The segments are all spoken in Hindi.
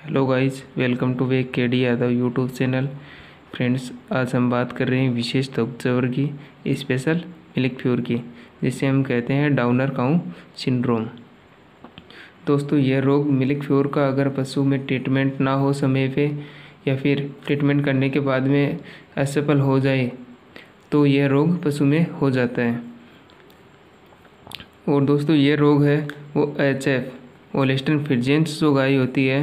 हेलो गाइस, वेलकम टू वेक K D Yadav YouTube channel. Friends, आज हम बात कर रहे हैं विशेष त्वचा की स्पेशल मिल्क फ्यूर की, जिसे हम कहते हैं डाउनर काउ सिंड्रोम। दोस्तों, यह रोग मिल्क फ्यूर का अगर पशु में ट्रीटमेंट ना हो समय पे या फिर ट्रीटमेंट करने के बाद में असफल हो जाए तो यह रोग पशु में हो जाता है। और दोस्तों, ये रोग है वो HF होल्स्टीन फ्रिजियंस जो गाय होती है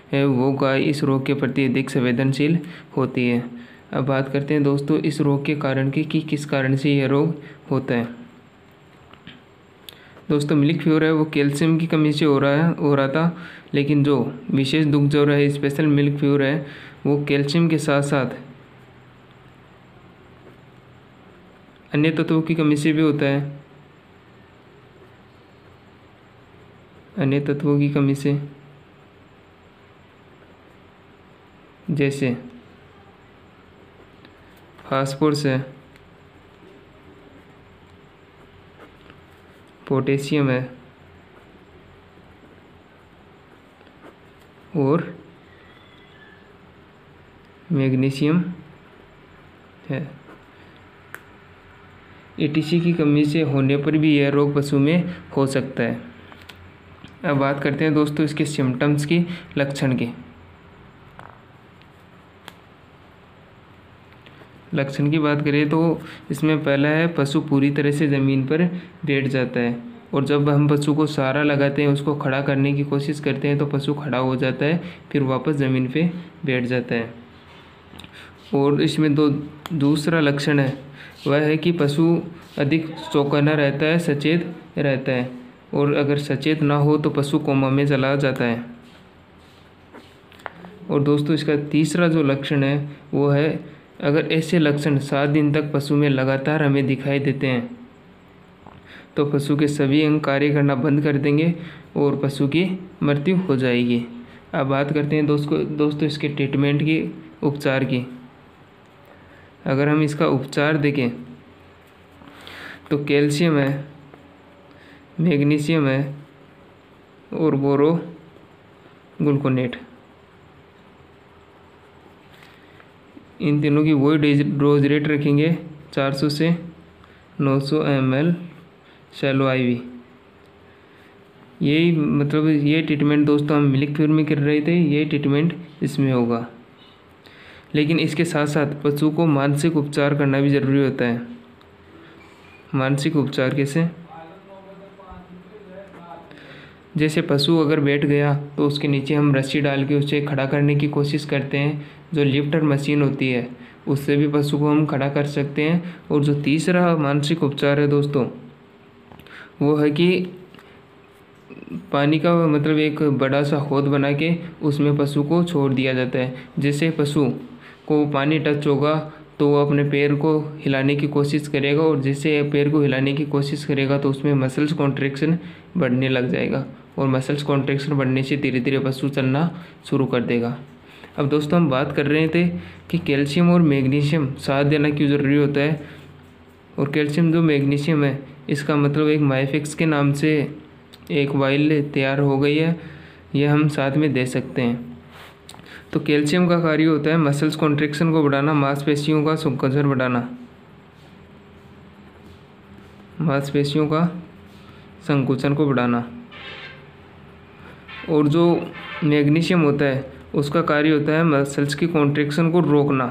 वो गाय इस रोग के प्रति अधिक संवेदनशील होती है। अब बात करते हैं दोस्तों इस रोग के कारण की कि किस कारण से यह रोग होता है। दोस्तों, मिल्क फ्यूर है वो कैल्शियम की कमी से हो रहा था, लेकिन जो विशेष दुख जो है स्पेशल मिल्क फ्यूर है वो कैल्शियम के साथ साथ अन्य तत्वों की कमी से भी होता है। अन्य तत्वों की कमी से जैसे फास्फोरस है, पोटेशियम है और मैग्नीशियम है। ETC की कमी से होने पर भी यह रोग पशु में हो सकता है। अब बात करते हैं दोस्तों इसके सिम्टम्स की, लक्षण की। लक्षण की बात करें तो इसमें पहला है पशु पूरी तरह से ज़मीन पर बैठ जाता है, और जब हम पशु को सहारा लगाते हैं, उसको खड़ा करने की कोशिश करते हैं तो पशु खड़ा हो जाता है, फिर वापस ज़मीन पे बैठ जाता है। और इसमें दूसरा लक्षण है वह है कि पशु अधिक चौकन्ना रहता है, सचेत रहता है, और अगर सचेत ना हो तो पशु कोमा में चला जाता है। और दोस्तों, इसका तीसरा जो लक्षण है वो है अगर ऐसे लक्षण 7 दिन तक पशु में लगातार हमें दिखाई देते हैं तो पशु के सभी अंग कार्य करना बंद कर देंगे और पशु की मृत्यु हो जाएगी। अब बात करते हैं दोस्तों इसके ट्रीटमेंट की, उपचार की। अगर हम इसका उपचार देखें तो कैल्शियम है, मैग्नीशियम है और बोरो ग्लूकोनेट, इन तीनों की वही डोज रेट रखेंगे 400 से 900 ml शैलो IV। यही मतलब ये ट्रीटमेंट दोस्तों हम मिल्क फ्यूर में कर रहे थे, ये ट्रीटमेंट इसमें होगा। लेकिन इसके साथ साथ पशु को मानसिक उपचार करना भी ज़रूरी होता है। मानसिक उपचार कैसे? जैसे पशु अगर बैठ गया तो उसके नीचे हम रस्सी डाल के उसे खड़ा करने की कोशिश करते हैं, जो लिफ्टर मशीन होती है उससे भी पशु को हम खड़ा कर सकते हैं। और जो तीसरा मानसिक उपचार है दोस्तों वो है कि पानी का मतलब एक बड़ा सा हौद बना के उसमें पशु को छोड़ दिया जाता है। जैसे पशु को पानी टच होगा तो वो अपने पैर को हिलाने की कोशिश करेगा, और जैसे पैर को हिलाने की कोशिश करेगा तो उसमें मसल्स कॉन्ट्रैक्शन बढ़ने लग जाएगा, और मसल्स कॉन्ट्रैक्शन बढ़ने से धीरे धीरे पशु चलना शुरू कर देगा। अब दोस्तों, हम बात कर रहे थे कि कैल्शियम और मैग्नीशियम साथ देना क्यों ज़रूरी होता है। और कैल्शियम जो मैग्नीशियम है इसका मतलब एक माइफेक्स के नाम से एक वाइल तैयार हो गई है, यह हम साथ में दे सकते हैं। तो कैल्शियम का कार्य होता है मसल्स कॉन्ट्रैक्शन को बढ़ाना, मांसपेशियों का संकोचन बढ़ाना, मांसपेशियों का संकोचन को बढ़ाना। और जो मैग्नीशियम होता है उसका कार्य होता है मसल्स की कॉन्ट्रैक्शन को रोकना।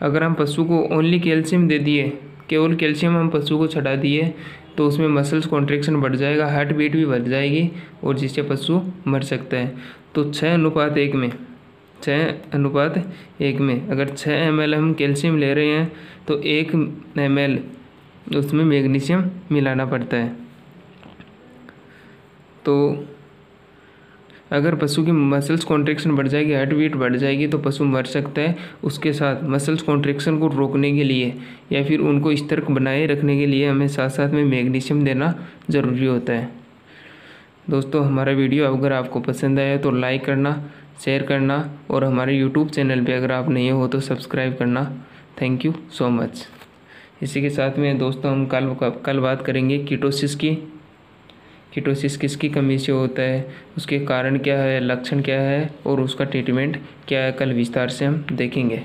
अगर हम पशु को ओनली कैल्शियम दे दिए, केवल कैल्शियम हम पशु को चढ़ा दिए तो उसमें मसल्स कॉन्ट्रैक्शन बढ़ जाएगा, हार्ट बीट भी बढ़ जाएगी, और जिससे पशु मर सकता है। तो 6:1 में 6:1 में अगर 6 ml हम कैल्शियम ले रहे हैं तो 1 ml उसमें मैग्नीशियम मिलाना पड़ता है। तो अगर पशु की मसल्स कॉन्ट्रैक्शन बढ़ जाएगी, हार्ट बीट बढ़ जाएगी तो पशु मर सकता है। उसके साथ मसल्स कॉन्ट्रैक्शन को रोकने के लिए या फिर उनको स्थिर बनाए रखने के लिए हमें साथ साथ में मैग्नीशियम देना ज़रूरी होता है। दोस्तों, हमारा वीडियो अगर आपको पसंद आया तो लाइक करना, शेयर करना, और हमारे यूट्यूब चैनल पे अगर आप नए हो तो सब्सक्राइब करना। Thank you so much. इसी के साथ में दोस्तों हम कल बात करेंगे कीटोसिस की। कीटोसिस किसकी कमी से होता है, उसके कारण क्या है, लक्षण क्या है और उसका ट्रीटमेंट क्या है, कल विस्तार से हम देखेंगे।